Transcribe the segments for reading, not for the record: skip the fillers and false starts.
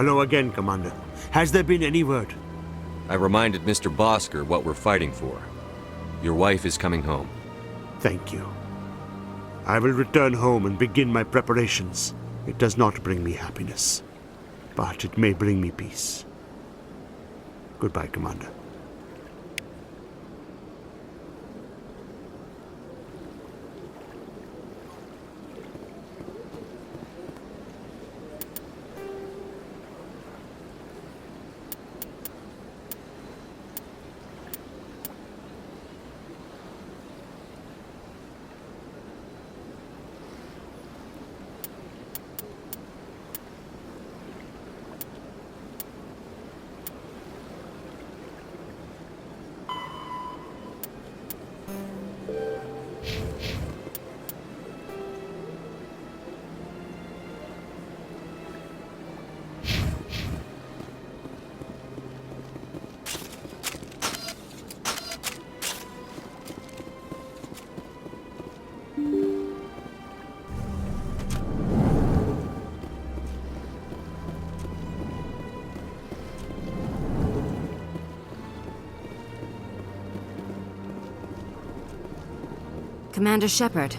Hello again, Commander. Has there been any word? I reminded Mr. Bosker what we're fighting for. Your wife is coming home. Thank you. I will return home and begin my preparations. It does not bring me happiness, but it may bring me peace. Goodbye, Commander. Commander Shepard,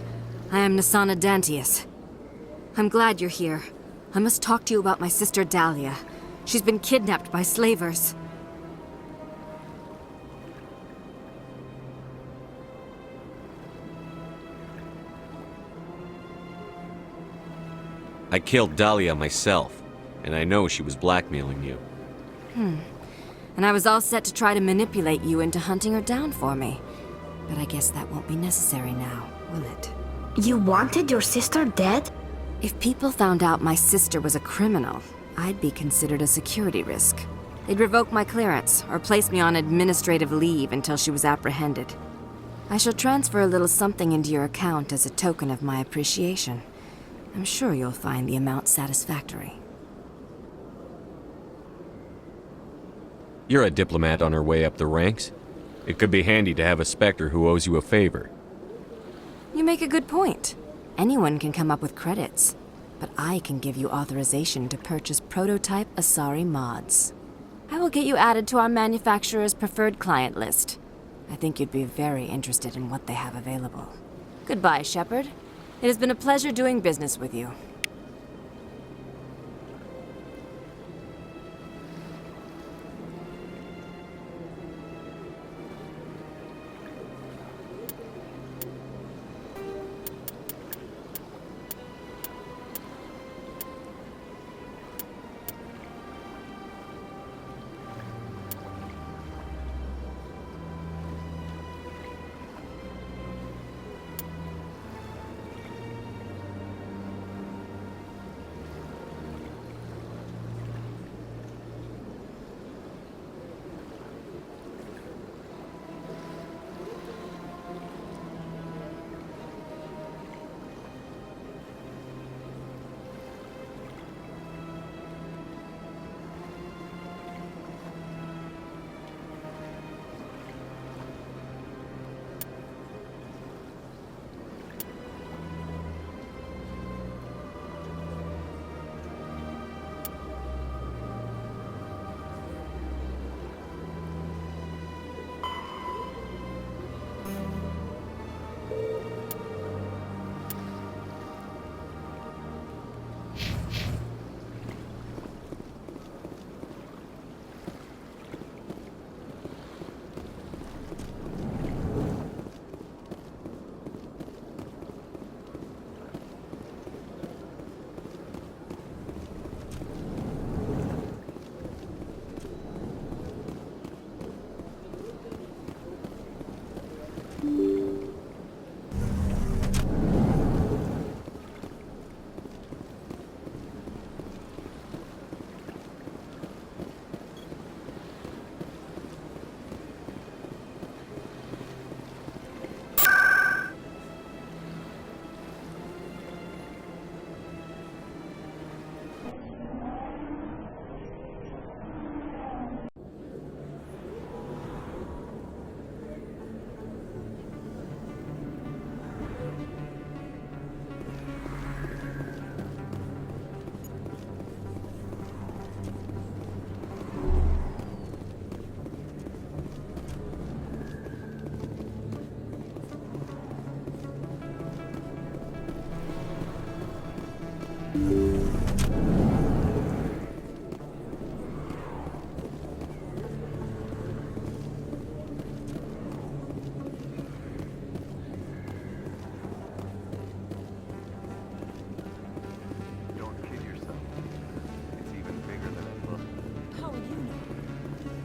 I am Nasana Dantius. I'm glad you're here. I must talk to you about my sister Dahlia. She's been kidnapped by slavers. I killed Dahlia myself, and I know she was blackmailing you. And I was all set to try to manipulate you into hunting her down for me. But I guess that won't be necessary now, will it? You wanted your sister dead? If people found out my sister was a criminal, I'd be considered a security risk. They'd revoke my clearance, or place me on administrative leave until she was apprehended. I shall transfer a little something into your account as a token of my appreciation. I'm sure you'll find the amount satisfactory. You're a diplomat on her way up the ranks. It could be handy to have a Spectre who owes you a favor. You make a good point. Anyone can come up with credits, but I can give you authorization to purchase prototype Asari mods. I will get you added to our manufacturer's preferred client list. I think you'd be very interested in what they have available. Goodbye, Shepard. It has been a pleasure doing business with you.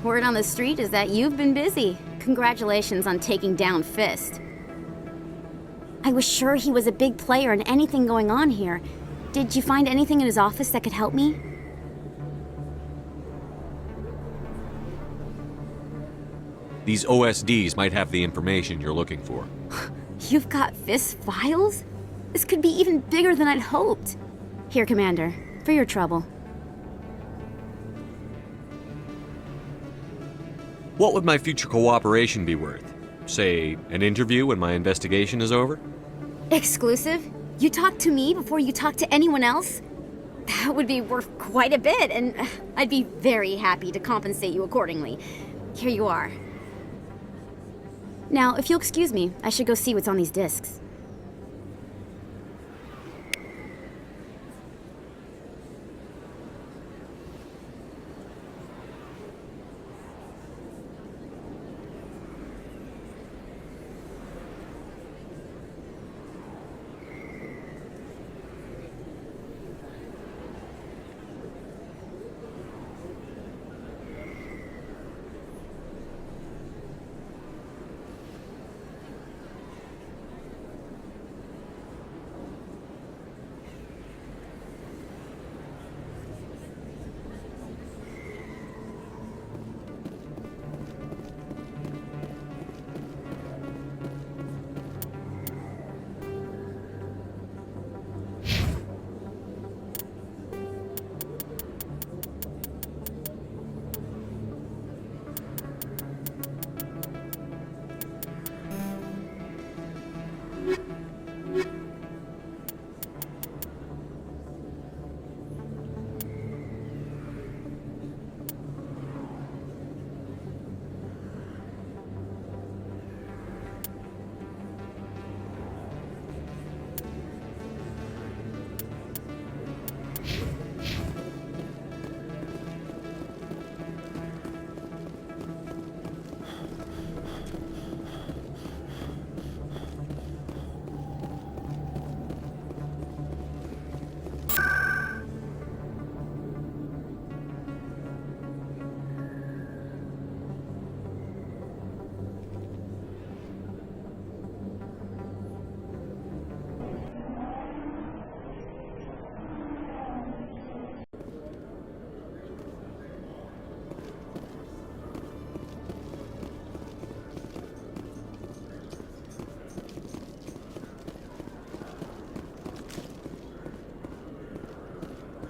Word on the street is that you've been busy. Congratulations on taking down Fist. I was sure he was a big player in anything going on here. Did you find anything in his office that could help me? These OSDs might have the information you're looking for. You've got Fist's files? This could be even bigger than I'd hoped. Here, Commander, for your trouble. What would my future cooperation be worth? Say, an interview when my investigation is over? Exclusive? You talk to me before you talk to anyone else? That would be worth quite a bit, and I'd be very happy to compensate you accordingly. Here you are. Now, if you'll excuse me, I should go see what's on these discs.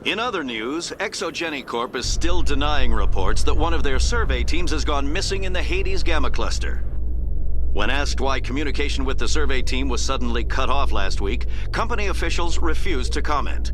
In other news, Exogeny Corp is still denying reports that one of their survey teams has gone missing in the Hades Gamma Cluster. When asked why communication with the survey team was suddenly cut off last week, company officials refused to comment.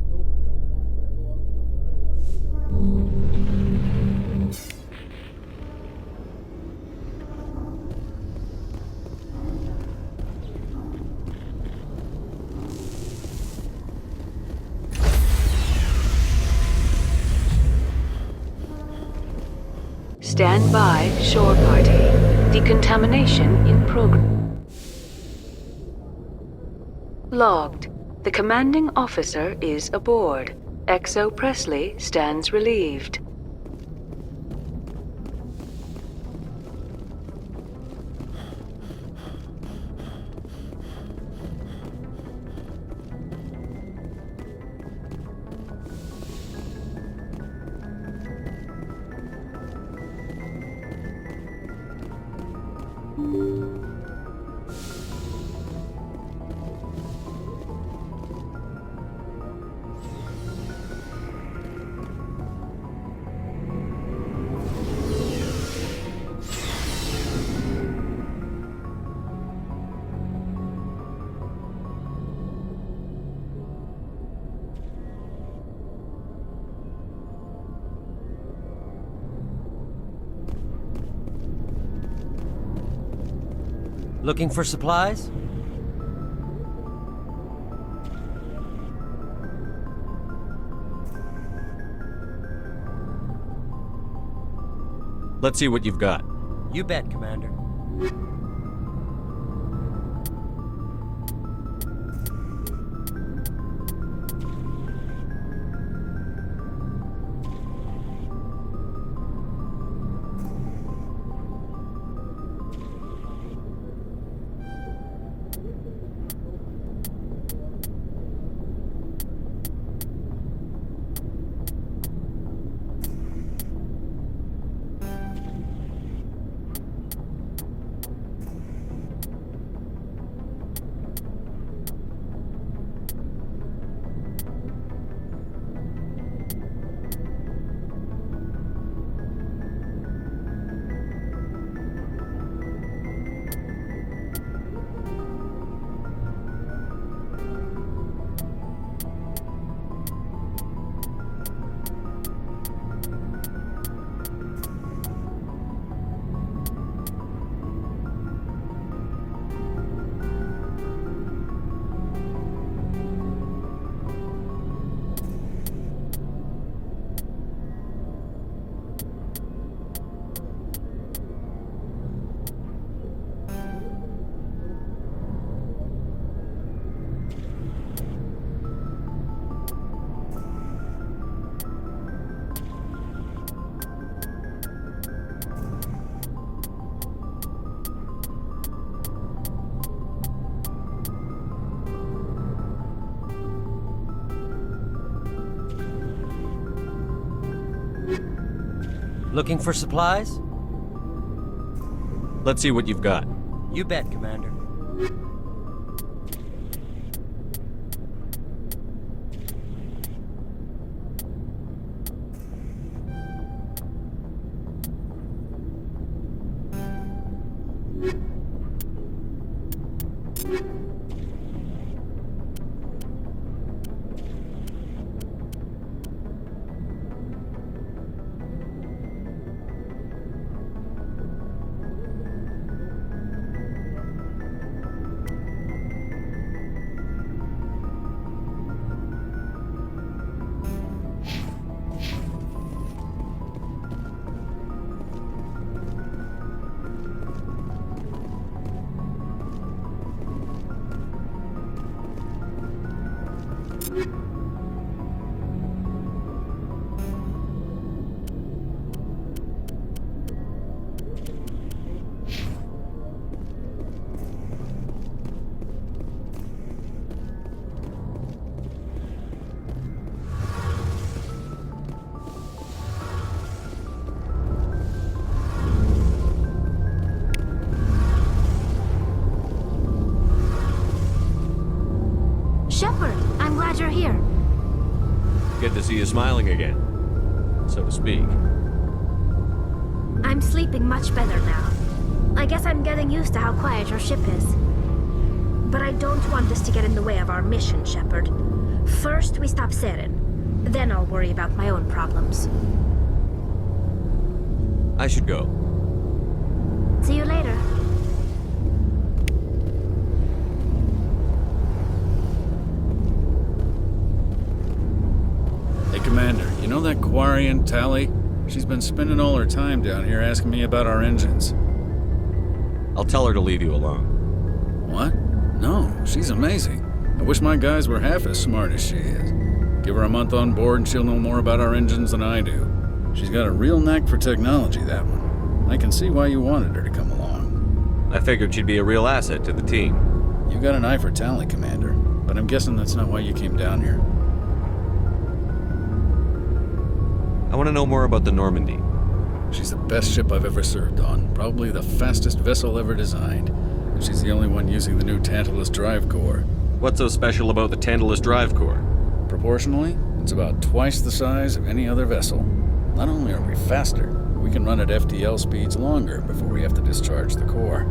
Stand by, shore party. Decontamination in progress. Logged. The commanding officer is aboard. Exo Presley stands relieved. Looking for supplies? Let's see what you've got. You bet, Commander. Looking for supplies? Let's see what you've got. You bet, Commander. Shepard, I'm glad you're here. Good to see you smiling again, so to speak. I'm sleeping much better now. I guess I'm getting used to how quiet your ship is. But I don't want this to get in the way of our mission, Shepard. First, we stop Saren. Then I'll worry about my own problems. I should go. See you later. Hey, Commander, you know that Quarian, Tally? She's been spending all her time down here asking me about our engines. I'll tell her to leave you alone. What? No, she's amazing. I wish my guys were half as smart as she is. Give her a month on board and she'll know more about our engines than I do. She's got a real knack for technology, that one. I can see why you wanted her to come along. I figured she'd be a real asset to the team. You got an eye for Tally, Commander, but I'm guessing that's not why you came down here. I want to know more about the Normandy. She's the best ship I've ever served on, probably the fastest vessel ever designed. And she's the only one using the new Tantalus drive core. What's so special about the Tantalus drive core? Proportionally, it's about twice the size of any other vessel. Not only are we faster, we can run at FTL speeds longer before we have to discharge the core.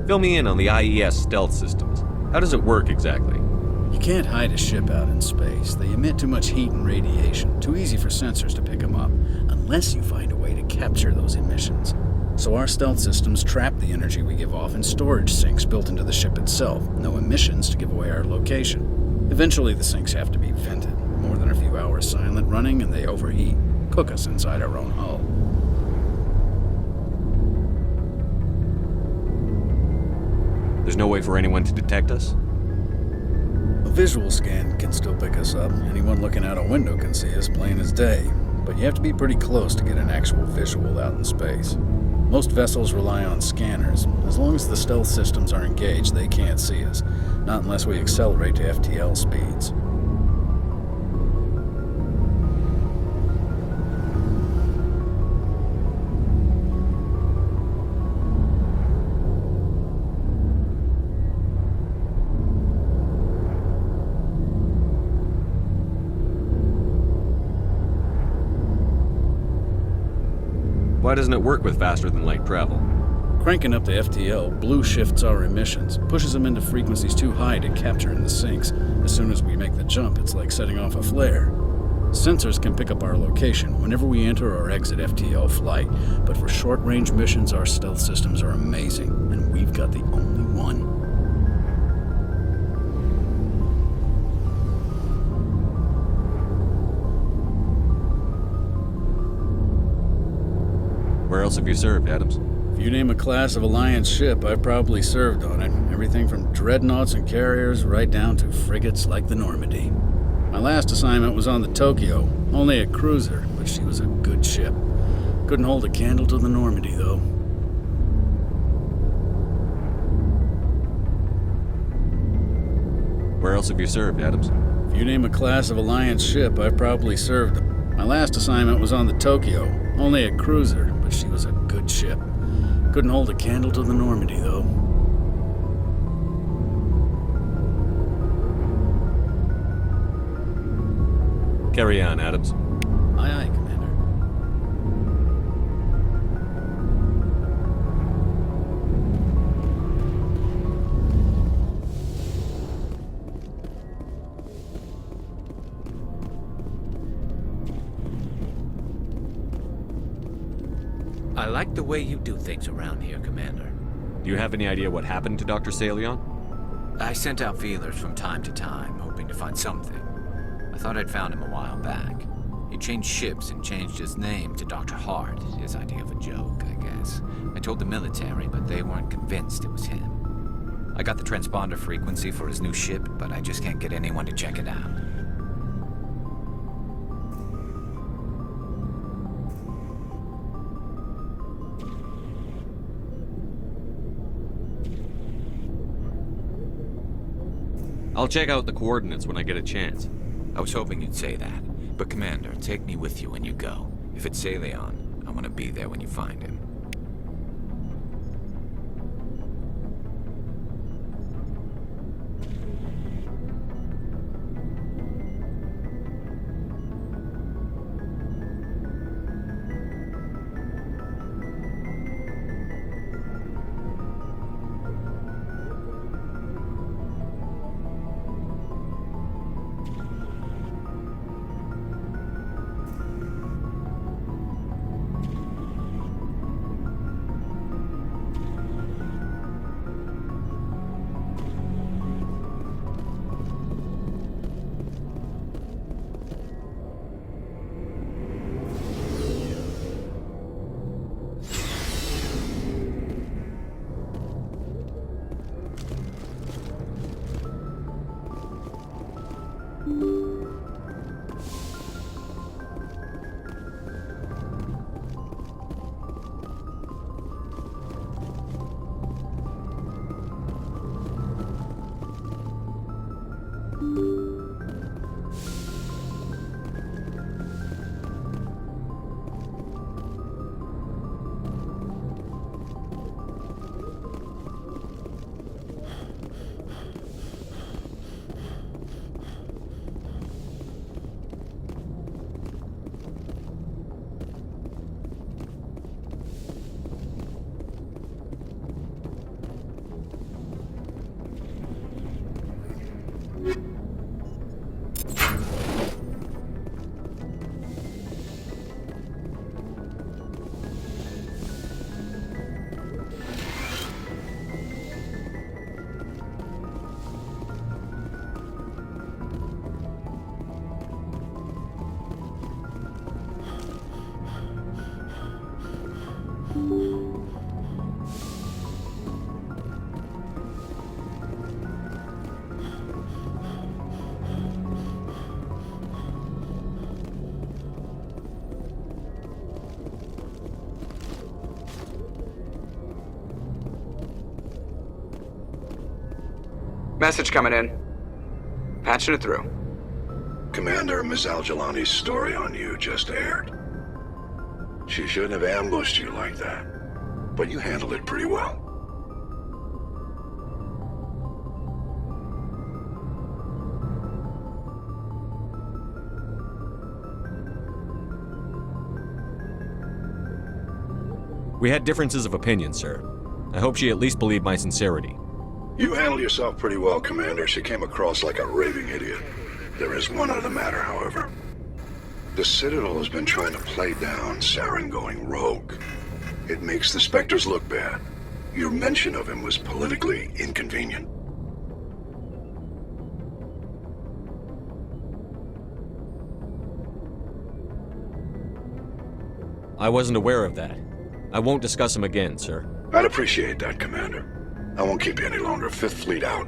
Fill me in on the IES stealth systems. How does it work exactly? You can't hide a ship out in space. They emit too much heat and radiation, too easy for sensors to pick them up, unless you find a way to capture those emissions. So our stealth systems trap the energy we give off in storage sinks built into the ship itself. No emissions to give away our location. Eventually the sinks have to be vented. More than a few hours silent running and they overheat. Cook us inside our own hull. There's no way for anyone to detect us? A visual scan can still pick us up. Anyone looking out a window can see us plain as day. But you have to be pretty close to get an actual visual out in space. Most vessels rely on scanners. As long as the stealth systems are engaged, they can't see us. Not unless we accelerate to FTL speeds. Why doesn't it work with faster than light travel? Cranking up the FTL, blue shifts our emissions, pushes them into frequencies too high to capture in the sinks. As soon as we make the jump, it's like setting off a flare. Sensors can pick up our location whenever we enter or exit FTL flight, but for short-range missions, our stealth systems are amazing, and we've got the only one. Where else have you served, Adams? If you name a class of Alliance ship, I've probably served on it. Everything from dreadnoughts and carriers right down to frigates like the Normandy. My last assignment was on the Tokyo, only a cruiser, but she was a good ship. Couldn't hold a candle to the Normandy, though. Where else have you served, Adams? If you name a class of Alliance ship, I've probably served them. My last assignment was on the Tokyo, only a cruiser, but she was a good ship. Couldn't hold a candle to the Normandy, though. Carry on, Adams. Aye, aye, Commander. I like the way you do things around here, Commander. Do you have any idea what happened to Dr. Salion? I sent out feelers from time to time, hoping to find something. I thought I'd found him a while back. He changed ships and changed his name to Dr. Hart, his idea of a joke, I guess. I told the military, but they weren't convinced it was him. I got the transponder frequency for his new ship, but I just can't get anyone to check it out. I'll check out the coordinates when I get a chance. I was hoping you'd say that. But Commander, take me with you when you go. If it's Salion, I want to be there when you find him. Message coming in. Patching it through. Commander, Ms. Al-Jalani's story on you just aired. She shouldn't have ambushed you like that, but you handled it pretty well. We had differences of opinion, sir. I hope she at least believed my sincerity. You handled yourself pretty well, Commander. She came across like a raving idiot. There is one other matter, however. The Citadel has been trying to play down Saren going rogue. It makes the Spectres look bad. Your mention of him was politically inconvenient. I wasn't aware of that. I won't discuss him again, sir. I'd appreciate that, Commander. I won't keep you any longer. Fifth Fleet out.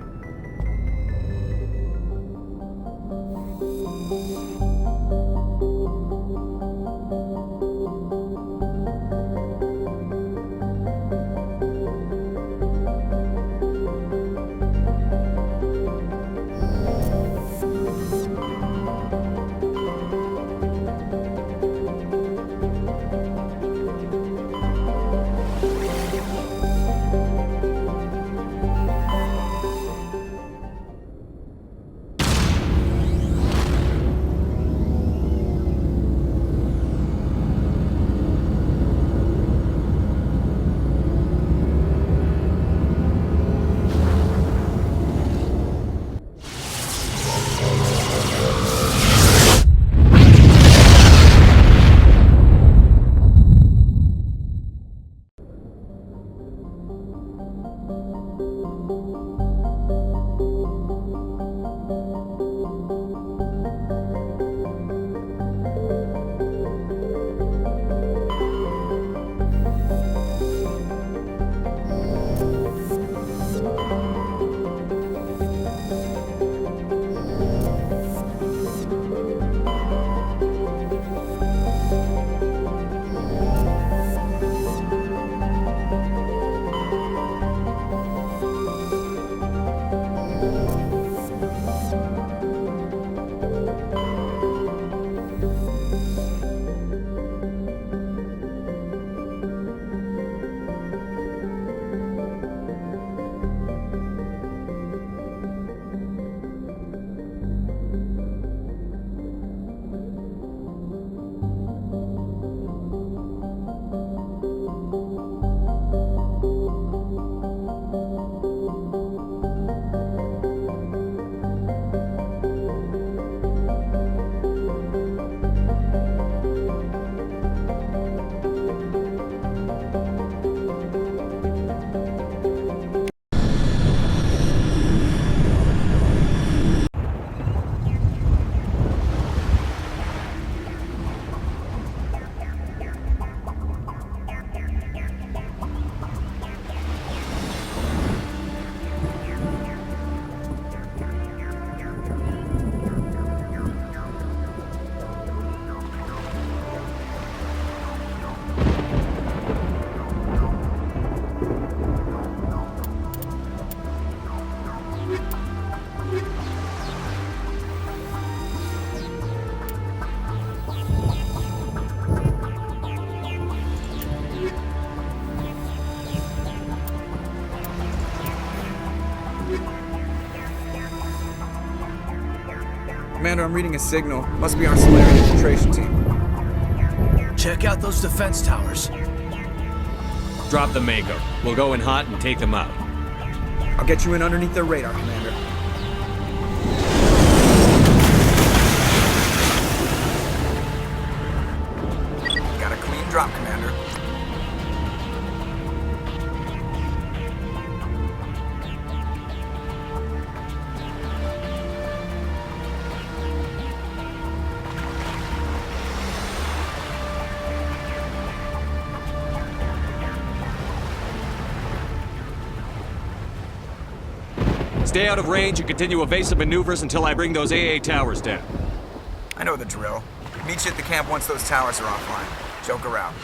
Commander, I'm reading a signal. Must be our Solarian infiltration team. Check out those defense towers. Drop the Mako. We'll go in hot and take them out. I'll get you in underneath their radar, Commander. Got a clean drop, Commander. Stay out of range and continue evasive maneuvers until I bring those AA towers down. I know the drill. Meet you at the camp once those towers are offline. Joker out.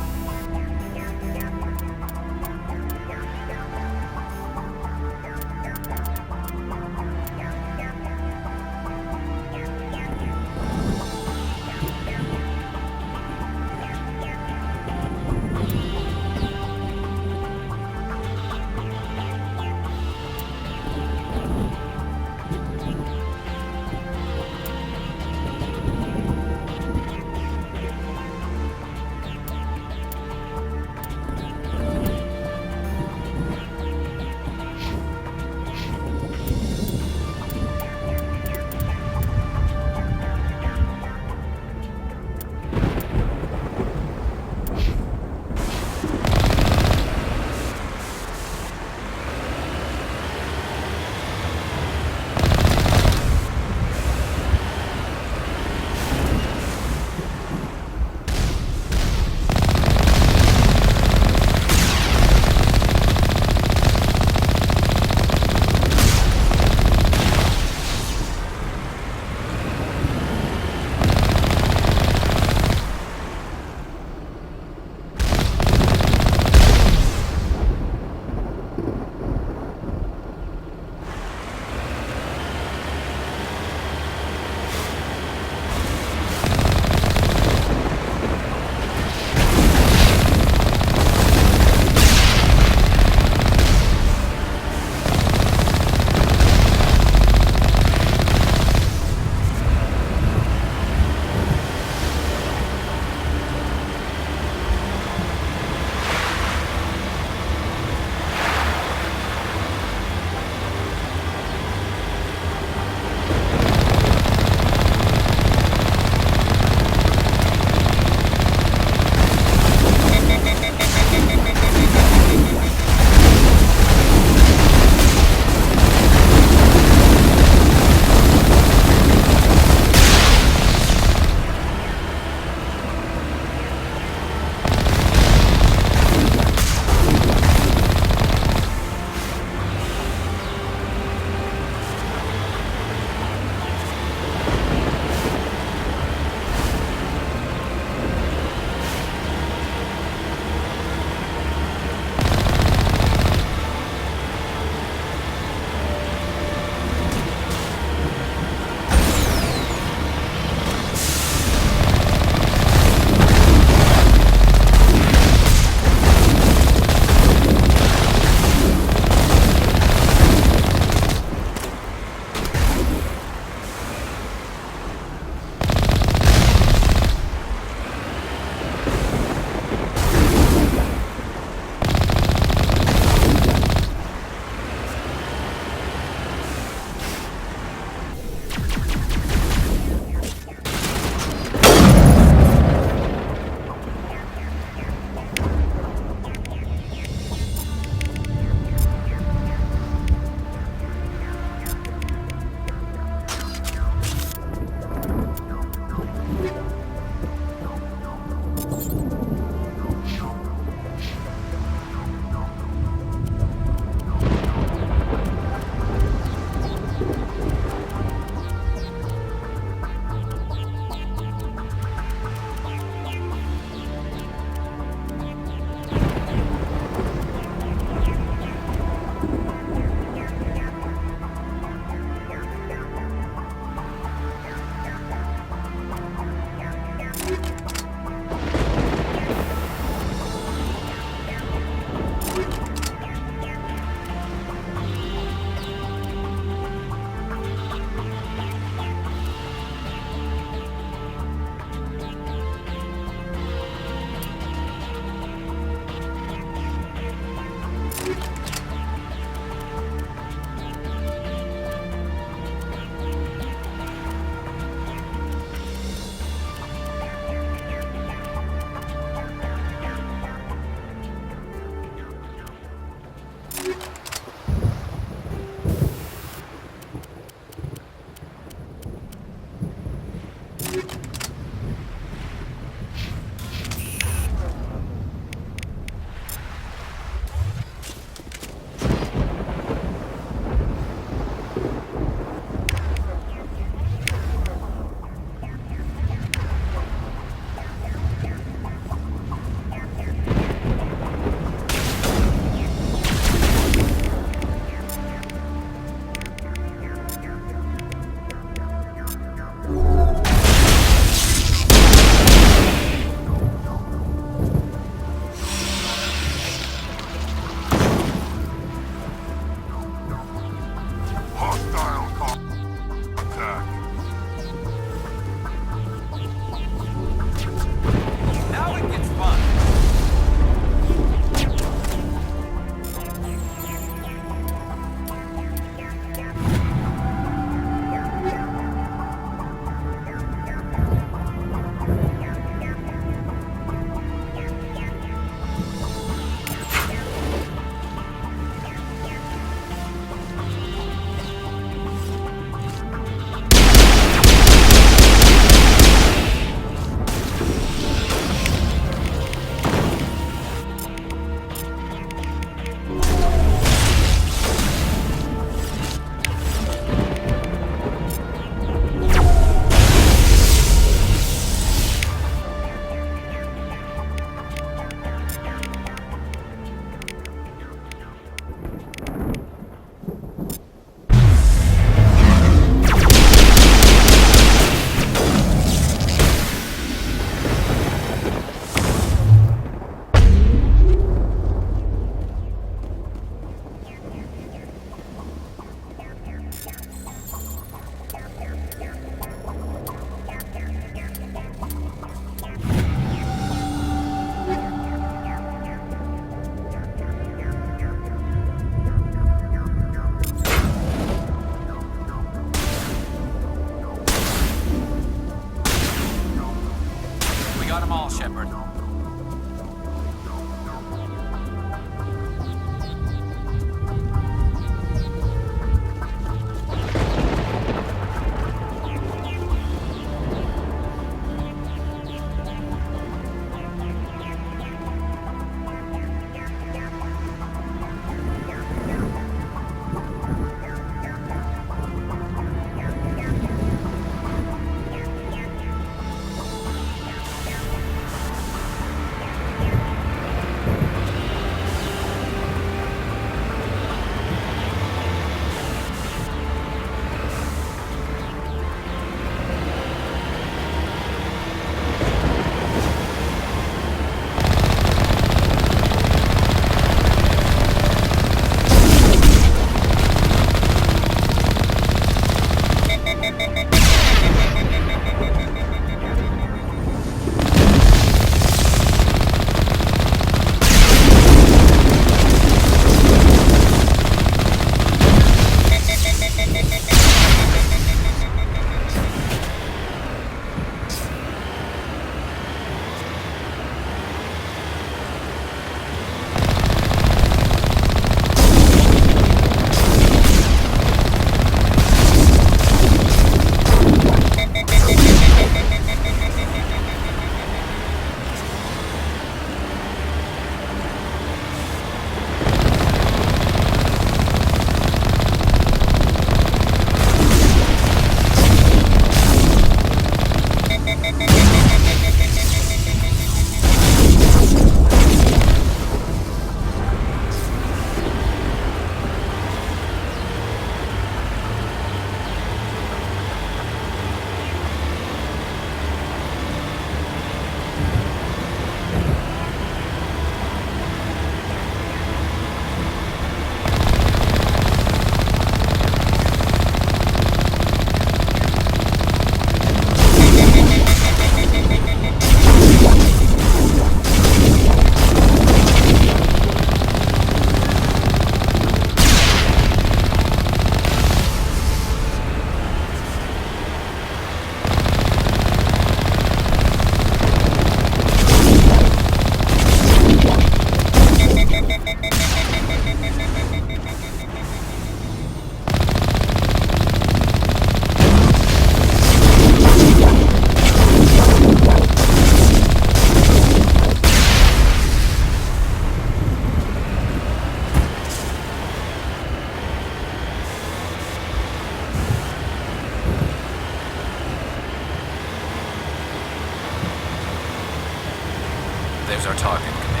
There's our target, Commander.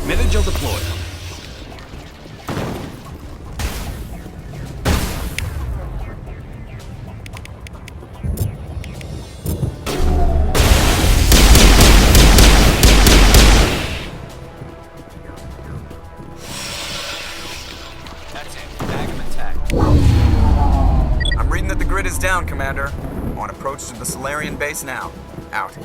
Manager deployed. That's it. Bag him intact. I'm reading that the grid is down, Commander. On approach to the Solarian base now. Out.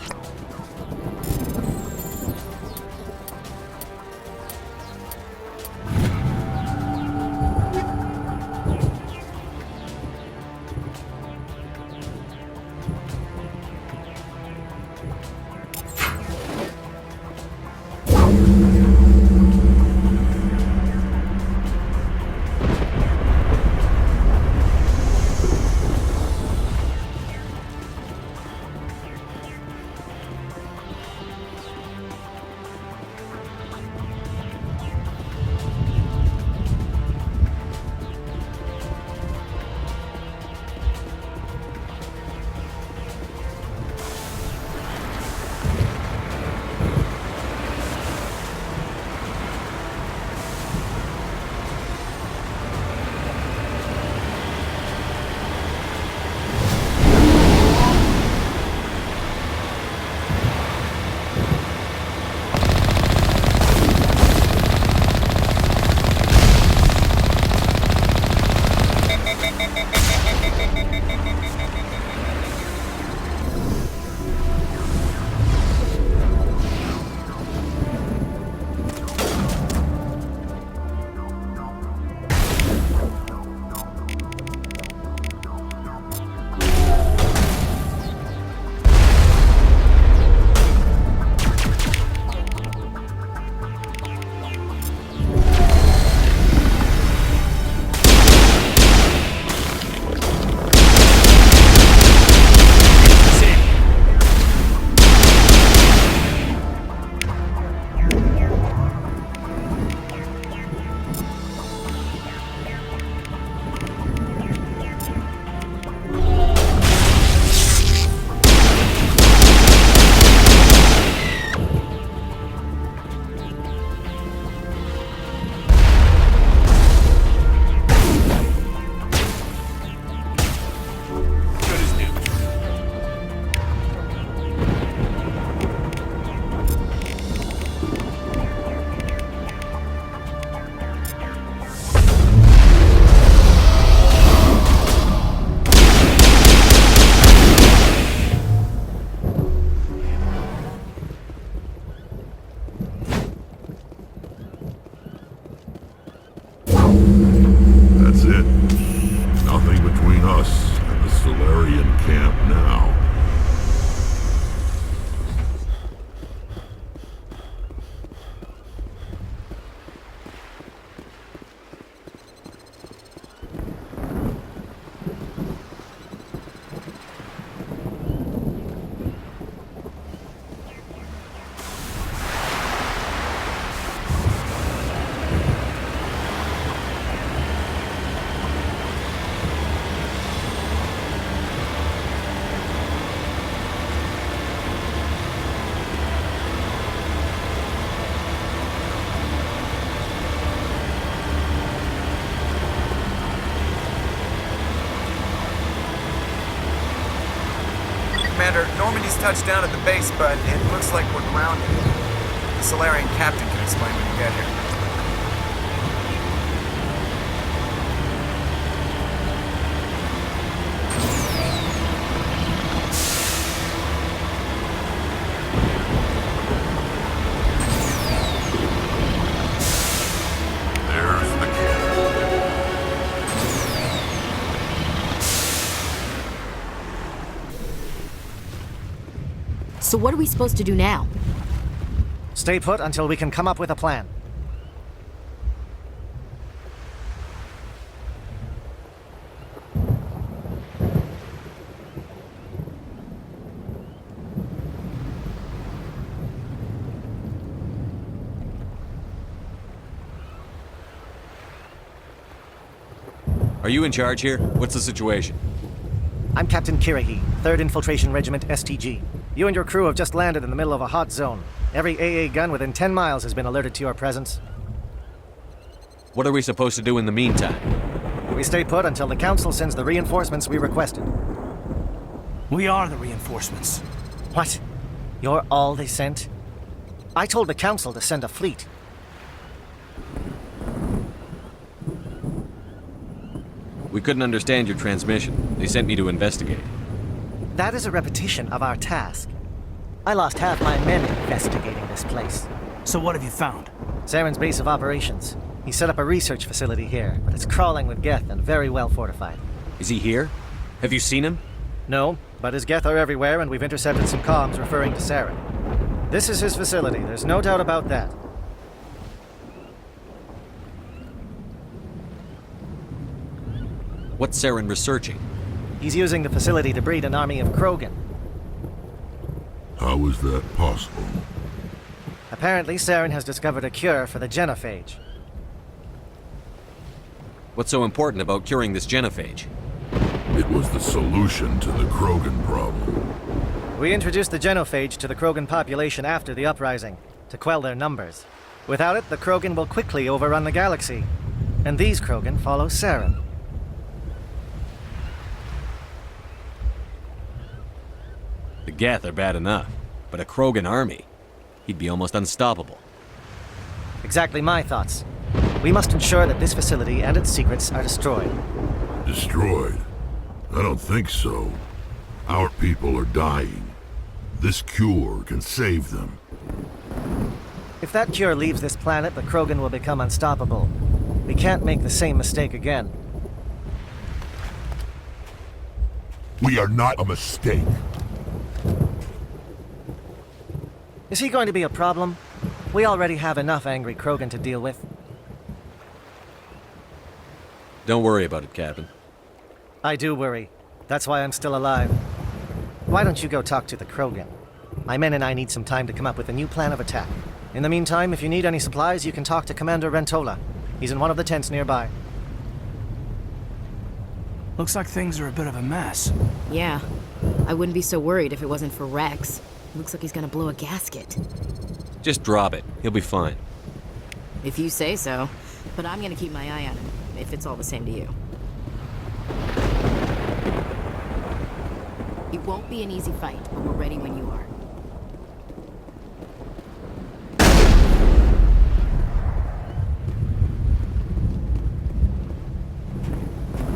Commander, Normandy's touched down at the base, but it looks like we're grounded. The Solarian captain can explain when you get here. There's the kid. So what are we supposed to do now? Stay put until we can come up with a plan. Are you in charge here? What's the situation? I'm Captain Kirahi, 3rd Infiltration Regiment STG. You and your crew have just landed in the middle of a hot zone. Every AA gun within 10 miles has been alerted to your presence. What are we supposed to do in the meantime? We stay put until the Council sends the reinforcements we requested. We are the reinforcements. What? You're all they sent? I told the Council to send a fleet. We couldn't understand your transmission. They sent me to investigate. That is a repetition of our task. I lost half my men investigating this place. So what have you found? Saren's base of operations. He set up a research facility here, but it's crawling with Geth and very well fortified. Is he here? Have you seen him? No, but his Geth are everywhere and we've intercepted some comms referring to Saren. This is his facility, there's no doubt about that. What's Saren researching? He's using the facility to breed an army of Krogan. How is that possible? Apparently, Saren has discovered a cure for the genophage. What's so important about curing this genophage? It was the solution to the Krogan problem. We introduced the genophage to the Krogan population after the uprising, to quell their numbers. Without it, the Krogan will quickly overrun the galaxy. And these Krogan follow Saren. The Geth are bad enough, but a Krogan army, he'd be almost unstoppable. Exactly my thoughts. We must ensure that this facility and its secrets are destroyed. Destroyed? I don't think so. Our people are dying. This cure can save them. If that cure leaves this planet, the Krogan will become unstoppable. We can't make the same mistake again. We are not a mistake. Is he going to be a problem? We already have enough angry Krogan to deal with. Don't worry about it, Captain. I do worry. That's why I'm still alive. Why don't you go talk to the Krogan? My men and I need some time to come up with a new plan of attack. In the meantime, if you need any supplies, you can talk to Commander Rentola. He's in one of the tents nearby. Looks like things are a bit of a mess. Yeah. I wouldn't be so worried if it wasn't for Rex. Looks like he's gonna blow a gasket. Just drop it. He'll be fine. If you say so. But I'm gonna keep my eye on him, if it's all the same to you. It won't be an easy fight, but we're ready when you are.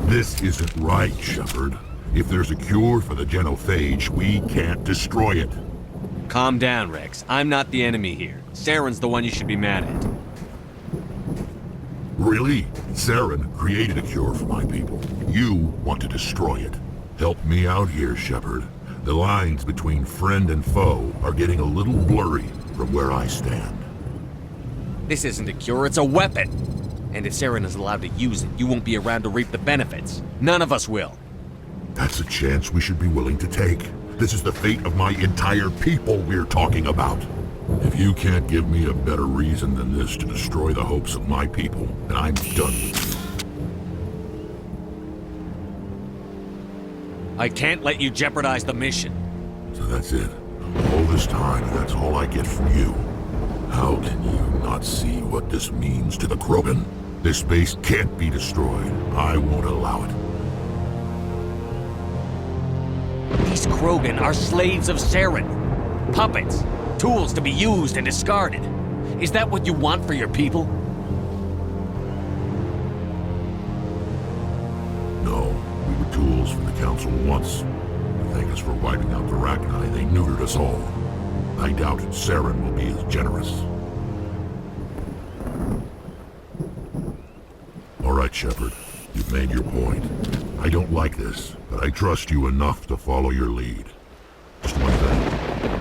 This isn't right, Shepard. If there's a cure for the genophage, we can't destroy it. Calm down, Rex. I'm not the enemy here. Saren's the one you should be mad at. Really? Saren created a cure for my people. You want to destroy it. Help me out here, Shepard. The lines between friend and foe are getting a little blurry from where I stand. This isn't a cure, it's a weapon! And if Saren is allowed to use it, you won't be around to reap the benefits. None of us will. That's a chance we should be willing to take. This is the fate of my entire people we're talking about. If you can't give me a better reason than this to destroy the hopes of my people, then I'm done with you. I can't let you jeopardize the mission. So that's it. All this time, and that's all I get from you. How can you not see what this means to the Krogan? This base can't be destroyed. I won't allow it. These Krogan are slaves of Saren. Puppets. Tools to be used and discarded. Is that what you want for your people? No, we were tools for the Council once. To thank us for wiping out the Rachni, they neutered us all. I doubt Saren will be as generous. All right, Shepard. You've made your point. I don't like this, but I trust you enough to follow your lead. Just one thing.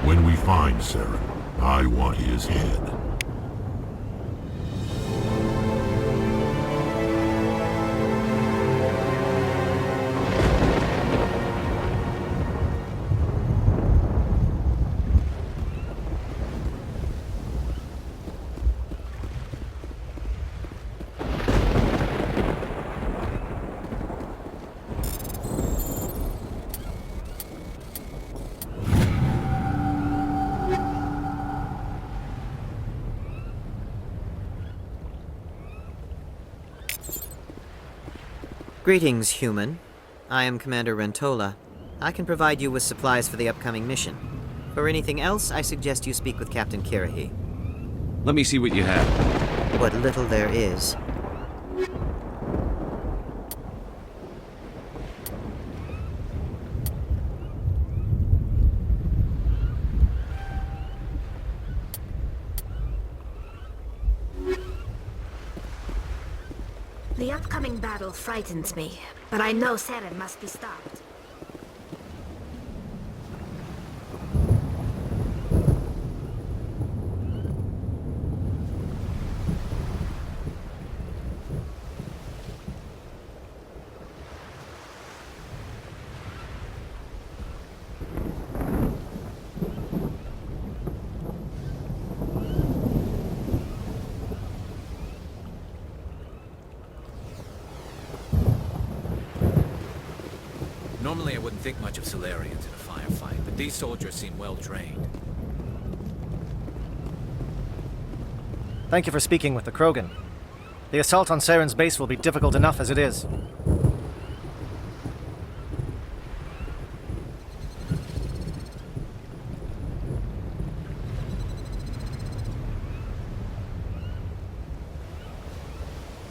When we find Saren, I want his head. Greetings, human. I am Commander Rentola. I can provide you with supplies for the upcoming mission. For anything else, I suggest you speak with Captain Kirahi. Let me see what you have. What little there is. The upcoming battle frightens me, but I know Saren must be stopped. Normally I wouldn't think much of Solarians in a firefight, but these soldiers seem well trained. Thank you for speaking with the Krogan. The assault on Saren's base will be difficult enough as it is.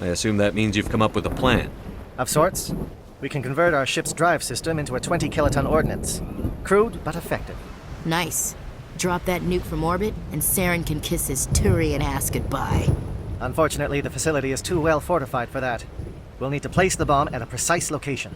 I assume that means you've come up with a plan. Of sorts. We can convert our ship's drive system into a 20-kiloton ordnance. Crude, but effective. Nice. Drop that nuke from orbit, and Saren can kiss his Turian ass goodbye. Unfortunately, the facility is too well fortified for that. We'll need to place the bomb at a precise location.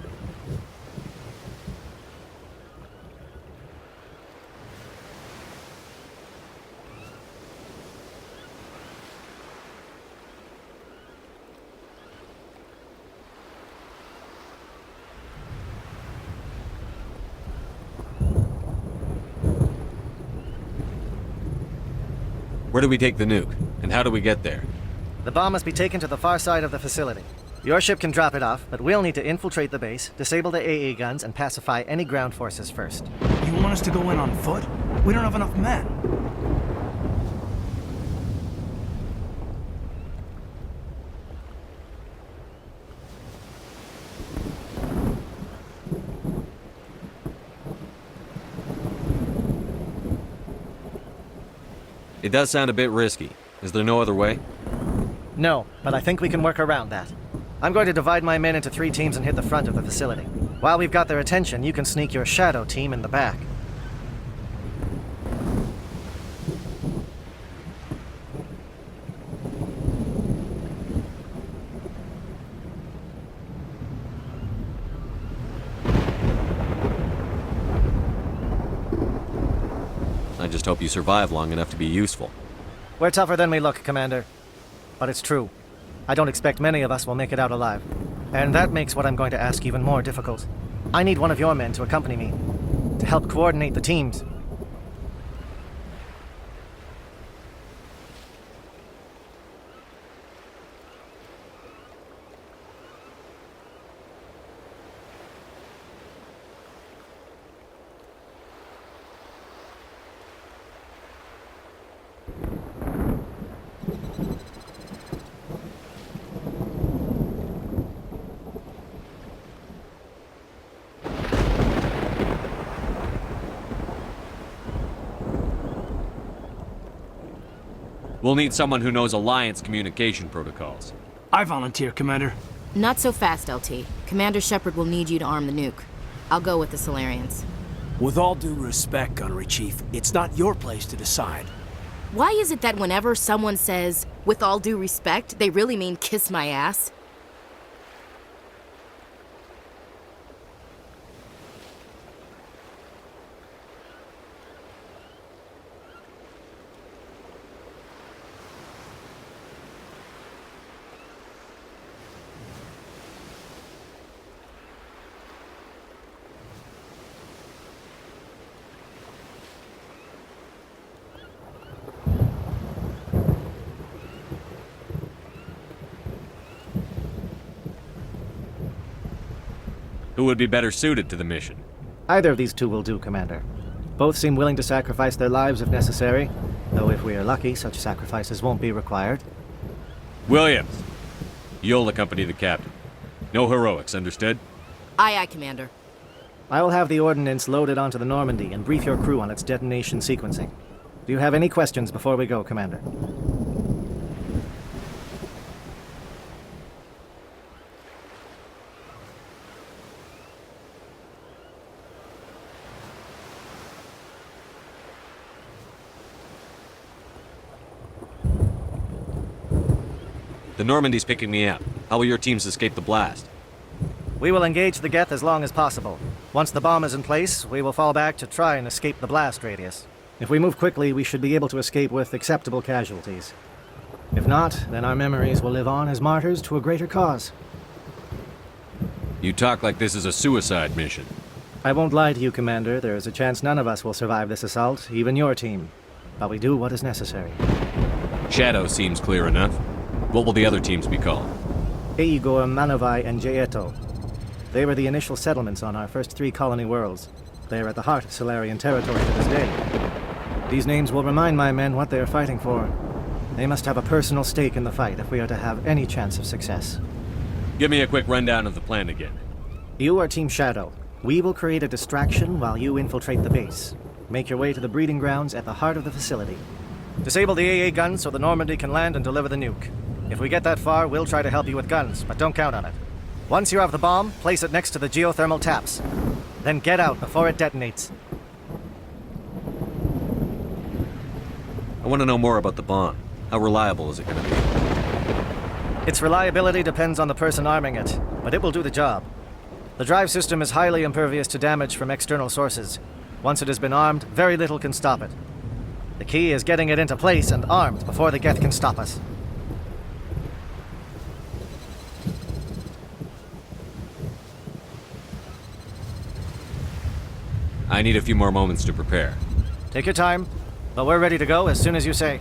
Where do we take the nuke? And how do we get there? The bomb must be taken to the far side of the facility. Your ship can drop it off, but we'll need to infiltrate the base, disable the AA guns, and pacify any ground forces first. You want us to go in on foot? We don't have enough men. It does sound a bit risky. Is there no other way? No, but I think we can work around that. I'm going to divide my men into 3 teams and hit the front of the facility. While we've got their attention, you can sneak your shadow team in the back. I just hope you survive long enough to be useful. We're tougher than we look, Commander. But it's true. I don't expect many of us will make it out alive. And that makes what I'm going to ask even more difficult. I need one of your men to accompany me, to help coordinate the teams. We'll need someone who knows Alliance communication protocols. I volunteer, Commander. Not so fast, LT. Commander Shepard will need you to arm the nuke. I'll go with the Solarians. With all due respect, Gunnery Chief, it's not your place to decide. Why is it that whenever someone says, with all due respect, they really mean kiss my ass? Who would be better suited to the mission? Either of these two will do, Commander. Both seem willing to sacrifice their lives if necessary, though if we are lucky, such sacrifices won't be required. Williams, you'll accompany the captain. No heroics, understood? Aye, aye, Commander. I will have the ordnance loaded onto the Normandy and brief your crew on its detonation sequencing. Do you have any questions before we go, Commander? The Normandy's picking me up. How will your teams escape the blast? We will engage the Geth as long as possible. Once the bomb is in place, we will fall back to try and escape the blast radius. If we move quickly, we should be able to escape with acceptable casualties. If not, then our memories will live on as martyrs to a greater cause. You talk like this is a suicide mission. I won't lie to you, Commander. There is a chance none of us will survive this assault, even your team. But we do what is necessary. Shadow seems clear enough. What will the other teams be called? Igor, Manovai, and Jaeto. They were the initial settlements on our first 3 colony worlds. They are at the heart of Solarian territory to this day. These names will remind my men what they are fighting for. They must have a personal stake in the fight if we are to have any chance of success. Give me a quick rundown of the plan again. You are Team Shadow. We will create a distraction while you infiltrate the base. Make your way to the breeding grounds at the heart of the facility. Disable the AA guns so the Normandy can land and deliver the nuke. If we get that far, we'll try to help you with guns, but don't count on it. Once you have the bomb, place it next to the geothermal taps. Then get out before it detonates. I want to know more about the bomb. How reliable is it going to be? Its reliability depends on the person arming it, but it will do the job. The drive system is highly impervious to damage from external sources. Once it has been armed, very little can stop it. The key is getting it into place and armed before the Geth can stop us. I need a few more moments to prepare. Take your time, but we're ready to go as soon as you say.